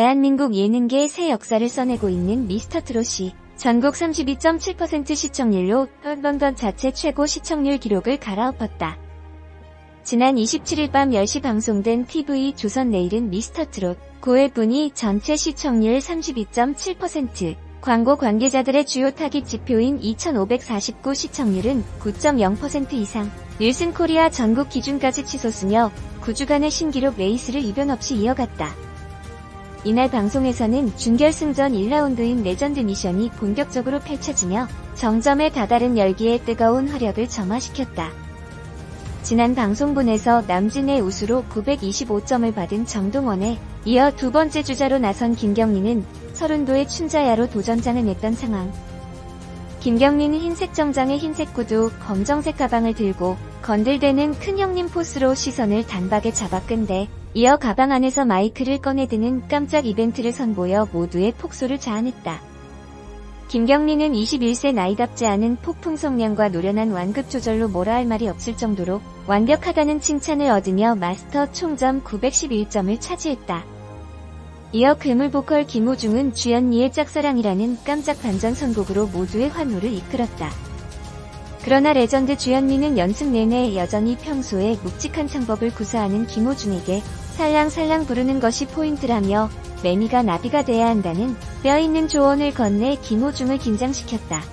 대한민국 예능계의 새 역사를 써내고 있는 미스터트롯이 전국 32.7% 시청률로 런던 자체 최고 시청률 기록을 갈아엎었다. 지난 27일 밤 10시 방송된 TV 조선 내일은 미스터트롯 9회분이 전체 시청률 32.7%, 광고 관계자들의 주요 타깃 지표인 2549 시청률은 9.0% 이상, 닐슨 코리아 전국 기준까지 치솟으며 9주간의 신기록 레이스를 이변 없이 이어갔다. 이날 방송에서는 준결승전 1라운드인 레전드 미션이 본격적으로 펼쳐지며 정점에 다다른 열기의 뜨거운 화력을 점화시켰다. 지난 방송분에서 남진의 우수로 925점을 받은 정동원에 이어 두 번째 주자로 나선 김경리는 서른도의 춘자야로 도전장을 냈던 상황. 김경리는 흰색 정장에 흰색 구두, 검정색 가방을 들고 건들대는 큰형님 포스로 시선을 단박에 잡아 끈대 이어 가방 안에서 마이크를 꺼내드는 깜짝 이벤트를 선보여 모두의 폭소를 자아냈다. 김경리는 21세 나이답지 않은 폭풍 성량과 노련한 완급 조절로 뭐라 할 말이 없을 정도로 완벽하다는 칭찬을 얻으며 마스터 총점 911점을 차지했다. 이어 괴물 보컬 김호중은 주연미의 짝사랑이라는 깜짝 반전 선곡으로 모두의 환호를 이끌었다. 그러나 레전드 주연미는 연습 내내 여전히 평소에 묵직한 창법을 구사하는 김호중에게 살랑살랑 부르는 것이 포인트라며 매미가 나비가 돼야 한다는 뼈있는 조언을 건네 김호중을 긴장시켰다.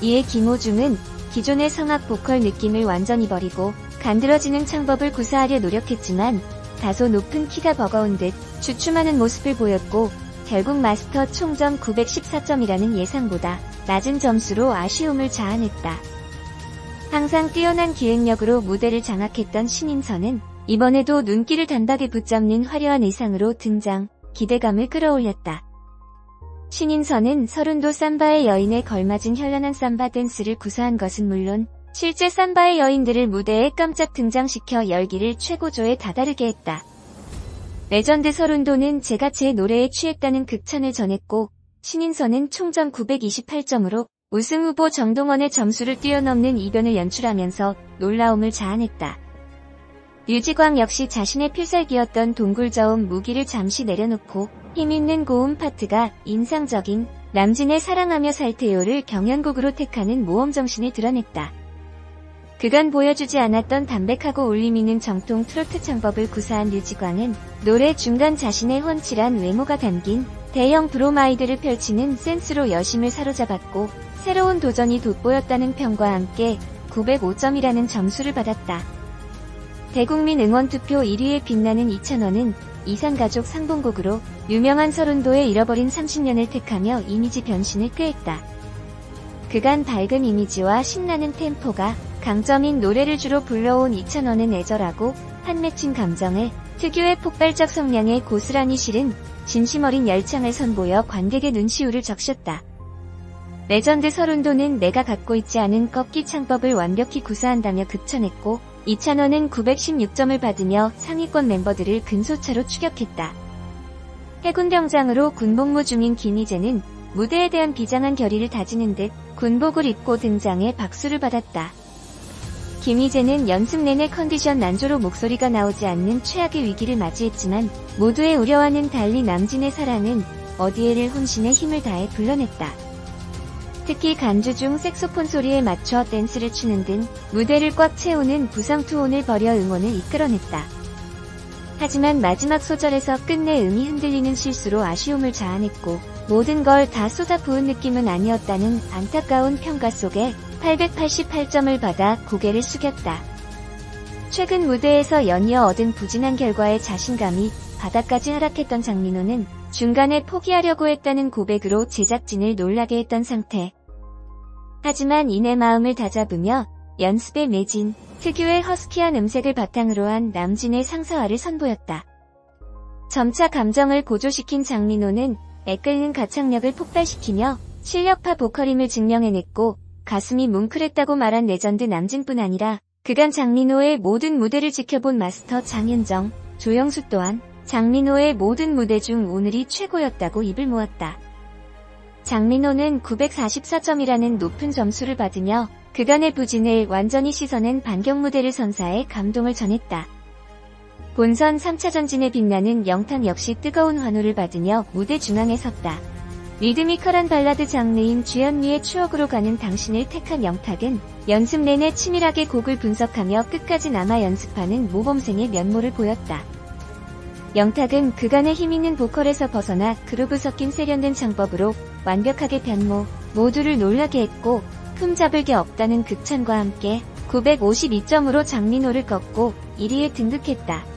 이에 김호중은 기존의 성악 보컬 느낌을 완전히 버리고 간드러지는 창법을 구사하려 노력했지만 다소 높은 키가 버거운 듯 주춤하는 모습을 보였고 결국 마스터 총점 914점이라는 예상보다 낮은 점수로 아쉬움을 자아냈다. 항상 뛰어난 기획력으로 무대를 장악했던 신인선은 이번에도 눈길을 단박에 붙잡는 화려한 의상으로 등장, 기대감을 끌어올렸다. 신인선은 서른도 삼바의 여인에 걸맞은 현란한 삼바 댄스를 구사한 것은 물론 실제 삼바의 여인들을 무대에 깜짝 등장시켜 열기를 최고조에 다다르게 했다. 레전드 서른도는 제가 제 노래에 취했다는 극찬을 전했고 신인선은 총점 928점으로 우승 후보 정동원의 점수를 뛰어넘는 이변을 연출하면서 놀라움을 자아냈다. 류지광 역시 자신의 필살기였던 동굴저음 무기를 잠시 내려놓고 힘있는 고음 파트가 인상적인 남진의 사랑하며 살테요를 경연곡으로 택하는 모험정신을 드러냈다. 그간 보여주지 않았던 담백하고 울림있는 정통 트로트 창법을 구사한 류지광은 노래 중간 자신의 훤칠한 외모가 담긴 대형 브로마이드를 펼치는 센스로 여심을 사로잡았고 새로운 도전이 돋보였다는 평과 함께 905점이라는 점수를 받았다. 대국민 응원투표 1위에 빛나는 이찬원은 이산가족 상봉곡으로 유명한 서른도의 잃어버린 30년을 택하며 이미지 변신을 꾀했다. 그간 밝은 이미지와 신나는 템포가 강점인 노래를 주로 불러온 이찬원은 애절하고 한맺힌 감정에 특유의 폭발적 성량에 고스란히 실은 진심 어린 열창을 선보여 관객의 눈시울을 적셨다. 레전드 서른도는 내가 갖고 있지 않은 꺾기 창법을 완벽히 구사한다며 극찬했고 이찬원은 916점을 받으며 상위권 멤버들을 근소차로 추격했다. 해군병장으로 군복무 중인 김희재는 무대에 대한 비장한 결의를 다지는 듯 군복을 입고 등장해 박수를 받았다. 김희재는 연습 내내 컨디션 난조로 목소리가 나오지 않는 최악의 위기를 맞이했지만 모두의 우려와는 달리 남진의 사랑은 어디에를 혼신의 힘을 다해 불러냈다. 특히 간주 중 색소폰 소리에 맞춰 댄스를 추는 등 무대를 꽉 채우는 부상투혼을 벌여 응원을 이끌어냈다. 하지만 마지막 소절에서 끝내 음이 흔들리는 실수로 아쉬움을 자아냈고 모든 걸 다 쏟아부은 느낌은 아니었다는 안타까운 평가 속에 888점을 받아 고개를 숙였다. 최근 무대에서 연이어 얻은 부진한 결과에 자신감이 바닥까지 하락했던 장민호는 중간에 포기하려고 했다는 고백으로 제작진을 놀라게 했던 상태. 하지만 이내 마음을 다잡으며 연습에 매진, 특유의 허스키한 음색을 바탕으로 한 남진의 상사화를 선보였다. 점차 감정을 고조시킨 장민호는 애끓는 가창력을 폭발시키며 실력파 보컬임을 증명해냈고 가슴이 뭉클했다고 말한 레전드 남진뿐 아니라 그간 장민호의 모든 무대를 지켜본 마스터 장윤정, 조영수 또한 장민호의 모든 무대 중 오늘이 최고였다고 입을 모았다. 장민호는 944점이라는 높은 점수를 받으며 그간의 부진을 완전히 씻어낸 반격 무대를 선사해 감동을 전했다. 본선 3차 전진에 빛나는 영탁 역시 뜨거운 환호를 받으며 무대 중앙에 섰다. 리드미컬한 발라드 장르인 주현미의 추억으로 가는 당신을 택한 영탁은 연습 내내 치밀하게 곡을 분석하며 끝까지 남아 연습하는 모범생의 면모를 보였다. 영탁은 그간의 힘있는 보컬에서 벗어나 그루브 섞인 세련된 창법으로 완벽하게 변모, 모두를 놀라게 했고 흠잡을 게 없다는 극찬과 함께 952점으로 장민호를 꺾고 1위에 등극했다.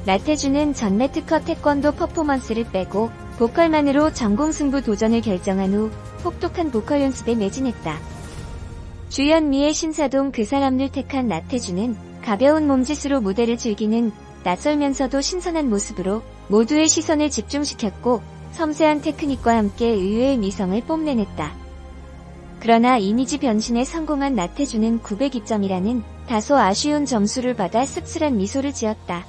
나태주는 전매특허 태권도 퍼포먼스를 빼고 보컬만으로 전공승부 도전을 결정한 후 혹독한 보컬 연습에 매진했다. 주현미의 신사동 그 사람을 택한 나태주는 가벼운 몸짓으로 무대를 즐기는 낯설면서도 신선한 모습으로 모두의 시선을 집중시켰고 섬세한 테크닉과 함께 의외의 미성을 뽐내냈다. 그러나 이미지 변신에 성공한 나태주는 902점이라는 다소 아쉬운 점수를 받아 씁쓸한 미소를 지었다.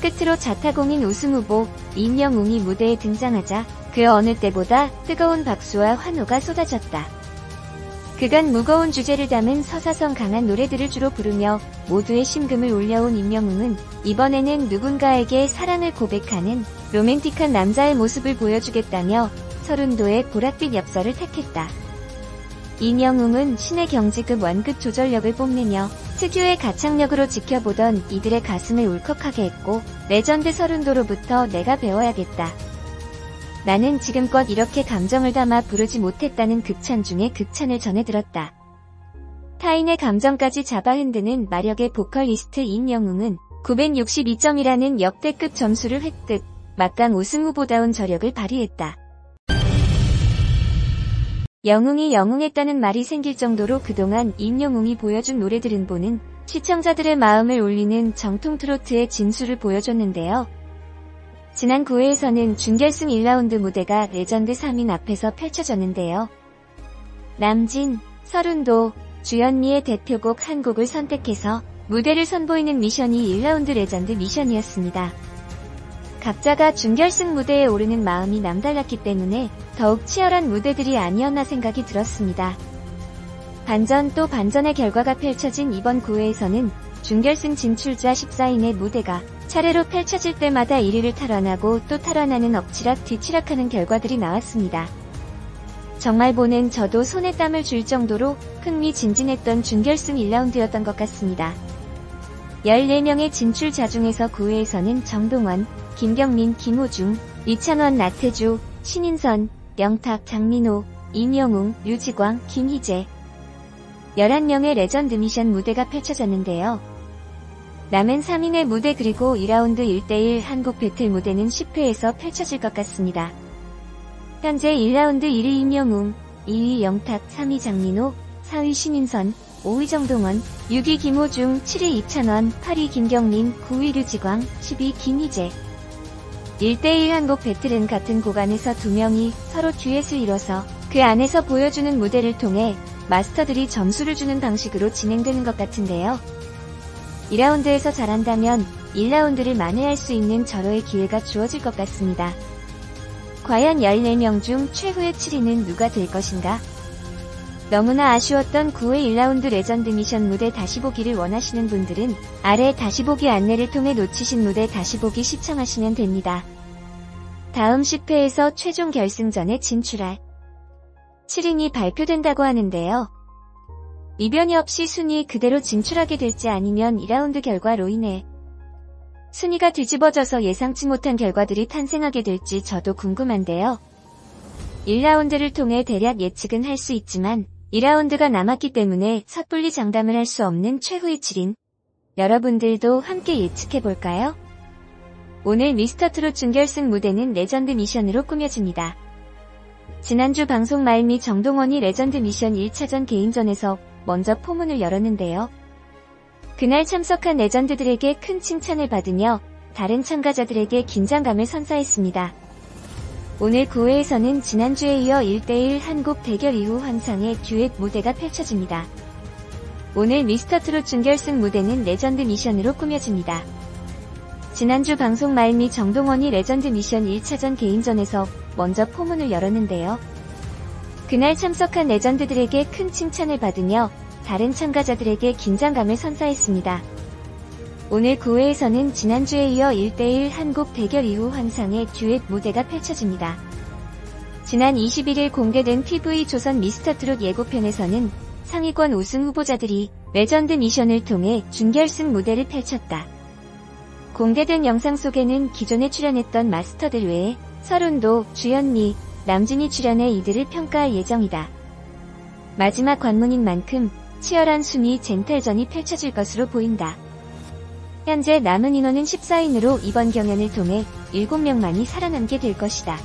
끝으로 자타공인 우승후보 임영웅이 무대에 등장하자 그 어느 때보다 뜨거운 박수와 환호가 쏟아졌다. 그간 무거운 주제를 담은 서사성 강한 노래들을 주로 부르며 모두의 심금을 울려온 임영웅은 이번에는 누군가에게 사랑을 고백하는 로맨틱한 남자의 모습을 보여주겠다며 서른도의 보랏빛 엽서를 택했다. 임영웅은 신의 경지급 완급 조절력을 뽐내며 특유의 가창력으로 지켜보던 이들의 가슴을 울컥하게 했고 레전드 서른도로부터 내가 배워야겠다. 나는 지금껏 이렇게 감정을 담아 부르지 못했다는 극찬 중에 극찬을 전해들었다. 타인의 감정까지 잡아 흔드는 마력의 보컬리스트 임영웅은 962점이라는 역대급 점수를 획득, 막강 우승 후보다운 저력을 발휘했다. 영웅이 영웅했다는 말이 생길 정도로 그동안 임영웅이 보여준 노래들은 보는 시청자들의 마음을 울리는 정통 트로트의 진수를 보여줬는데요. 지난 9회에서는 준결승 1라운드 무대가 레전드 3인 앞에서 펼쳐졌는데요. 남진, 서른도, 주현미의 대표곡 한 곡을 선택해서 무대를 선보이는 미션이 1라운드 레전드 미션이었습니다. 각자가 준결승 무대에 오르는 마음이 남달랐기 때문에 더욱 치열한 무대들이 아니었나 생각이 들었습니다. 반전 또 반전의 결과가 펼쳐진 이번 9회에서는 준결승 진출자 14인의 무대가 차례로 펼쳐질 때마다 1위를 탈환하고 또 탈환하는 엎치락 뒤치락하는 결과들이 나왔습니다. 정말 보는 저도 손에 땀을 줄 정도로 흥미진진했던 준결승 1라운드였던 것 같습니다. 14명의 진출자 중에서 9회에서는 정동원, 김경민, 김호중, 이창원, 나태주, 신인선, 영탁, 장민호, 임영웅, 류지광, 김희재 11명의 레전드 미션 무대가 펼쳐졌는데요. 남은 3인의 무대 그리고 2라운드 1대1 한국 배틀 무대는 10회에서 펼쳐질 것 같습니다. 현재 1라운드 1위 임영웅, 2위 영탁, 3위 장민호, 4위 신인선, 5위 정동원, 6위 김호중, 7위 이찬원, 8위 김경민, 9위 류지광, 10위 김희재 1대1 한국 배틀은 같은 구간에서 2명이 서로 듀엣을 이뤄서 그 안에서 보여주는 무대를 통해 마스터들이 점수를 주는 방식으로 진행되는 것 같은데요. 2라운드에서 잘한다면 1라운드를 만회할 수 있는 절호의 기회가 주어질 것 같습니다. 과연 14명 중 최후의 7위는 누가 될 것인가? 너무나 아쉬웠던 9회 1라운드 레전드 미션 무대 다시 보기를 원하시는 분들은 아래 다시 보기 안내를 통해 놓치신 무대 다시 보기 시청하시면 됩니다. 다음 10회에서 최종 결승전에 진출할 7인이 발표된다고 하는데요. 이변이 없이 순위 그대로 진출하게 될지 아니면 2라운드 결과로 인해 순위가 뒤집어져서 예상치 못한 결과들이 탄생하게 될지 저도 궁금한데요. 1라운드를 통해 대략 예측은 할 수 있지만 2라운드가 남았기 때문에 섣불리 장담을 할 수 없는 최후의 7인 여러분들도 함께 예측해볼까요? 오늘 미스터트롯 준결승 무대는 레전드 미션으로 꾸며집니다. 지난주 방송 말미 정동원이 레전드 미션 1차전 개인전에서 먼저 포문을 열었는데요. 그날 참석한 레전드들에게 큰 칭찬을 받으며 다른 참가자들에게 긴장감을 선사했습니다. 오늘 9회에서는 지난주에 이어 1대1 한국 대결 이후 환상의 듀엣 무대가 펼쳐집니다. 오늘 미스터트롯 준결승 무대는 레전드 미션으로 꾸며집니다. 지난주 방송 말미 정동원이 레전드 미션 1차전 개인전에서 먼저 포문을 열었는데요. 그날 참석한 레전드들에게 큰 칭찬을 받으며 다른 참가자들에게 긴장감을 선사했습니다. 오늘 9회에서는 지난주에 이어 1대1 한국 대결 이후 환상의 듀엣 무대가 펼쳐집니다. 지난 21일 공개된 TV조선 미스터트롯 예고편에서는 상위권 우승 후보자들이 레전드 미션을 통해 준결승 무대를 펼쳤다. 공개된 영상 속에는 기존에 출연했던 마스터들 외에 설운도, 주현미, 남진이 출연해 이들을 평가할 예정이다. 마지막 관문인 만큼 치열한 순위 쟁탈전이 펼쳐질 것으로 보인다. 현재 남은 인원은 14인으로 이번 경연을 통해 7명만이 살아남게 될 것이다.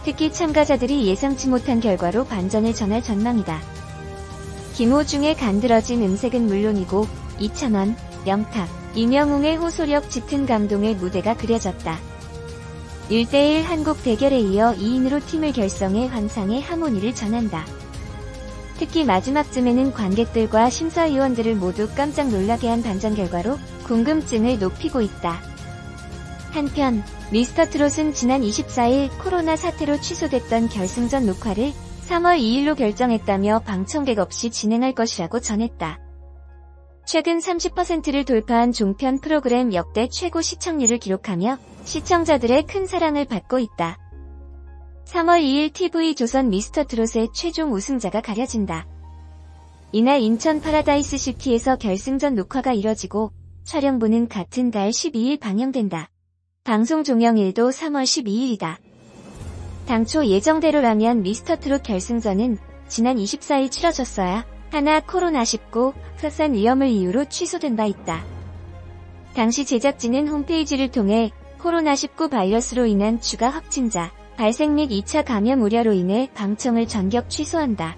특히 참가자들이 예상치 못한 결과로 반전을 전할 전망이다. 김호중의 간드러진 음색은 물론이고 이찬원, 명탁, 임영웅의 호소력 짙은 감동의 무대가 그려졌다. 1대1 한국 대결에 이어 2인으로 팀을 결성해 환상의 하모니를 전한다. 특히 마지막쯤에는 관객들과 심사위원들을 모두 깜짝 놀라게 한 반전 결과로 궁금증을 높이고 있다. 한편 미스터트롯은 지난 24일 코로나 사태로 취소됐던 결승전 녹화를 3월 2일로 결정했다며 방청객 없이 진행할 것이라고 전했다. 최근 30%를 돌파한 종편 프로그램 역대 최고 시청률을 기록하며 시청자들의 큰 사랑을 받고 있다. 3월 2일 TV조선 미스터트롯의 최종 우승자가 가려진다. 이날 인천 파라다이스 시티에서 결승전 녹화가 이뤄지고 촬영부는 같은 달 12일 방영된다. 방송 종영일도 3월 12일이다. 당초 예정대로라면 미스터트롯 결승전은 지난 24일 치러졌어야 하나 코로나19 확산 위험을 이유로 취소된 바 있다. 당시 제작진은 홈페이지를 통해 코로나19 바이러스로 인한 추가 확진자 발생 및 2차 감염 우려로 인해 방청을 전격 취소한다.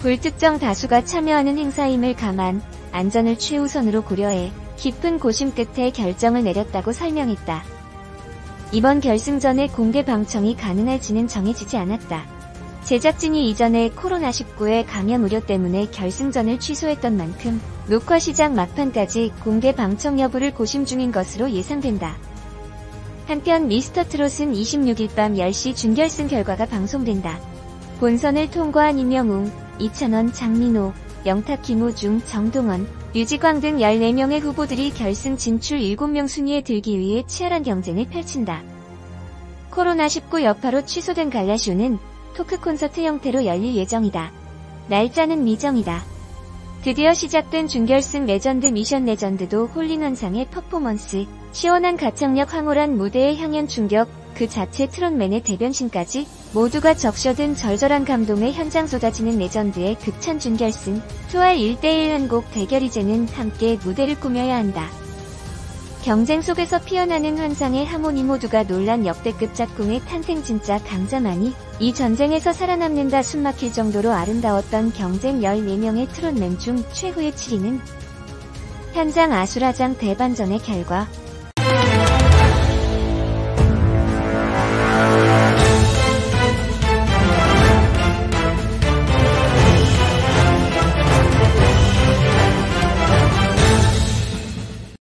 불특정 다수가 참여하는 행사임을 감안 안전을 최우선으로 고려해 깊은 고심 끝에 결정을 내렸다고 설명했다. 이번 결승전의 공개 방청이 가능할지는 정해지지 않았다. 제작진이 이전에 코로나19의 감염 우려 때문에 결승전을 취소했던 만큼 녹화 시작 막판까지 공개 방청 여부를 고심 중인 것으로 예상된다. 한편 미스터트롯은 26일 밤 10시 준결승 결과가 방송된다. 본선을 통과한 임영웅, 이찬원, 장민호, 명탁, 김호중, 정동원, 류지광 등 14명의 후보들이 결승 진출 7명 순위에 들기 위해 치열한 경쟁을 펼친다. 코로나19 여파로 취소된 갈라쇼는 토크 콘서트 형태로 열릴 예정이다. 날짜는 미정이다. 드디어 시작된 준결승 레전드 미션 레전드도 홀린 환상의 퍼포먼스, 시원한 가창력 황홀한 무대의 향연 충격, 그 자체 트롯맨의 대변신까지 모두가 적셔든 절절한 감동의 현장 쏟아지는 레전드의 극찬 준결승, 투알 1대1 한곡 대결 이제는 함께 무대를 꾸며야 한다. 경쟁 속에서 피어나는 환상의 하모니 모두가 놀란 역대급 짝꿍의 탄생 진짜 강자만이 이 전쟁에서 살아남는다 숨막힐 정도로 아름다웠던 경쟁 14명의 트롯맨 중 최후의 7위는 현장 아수라장 대반전의 결과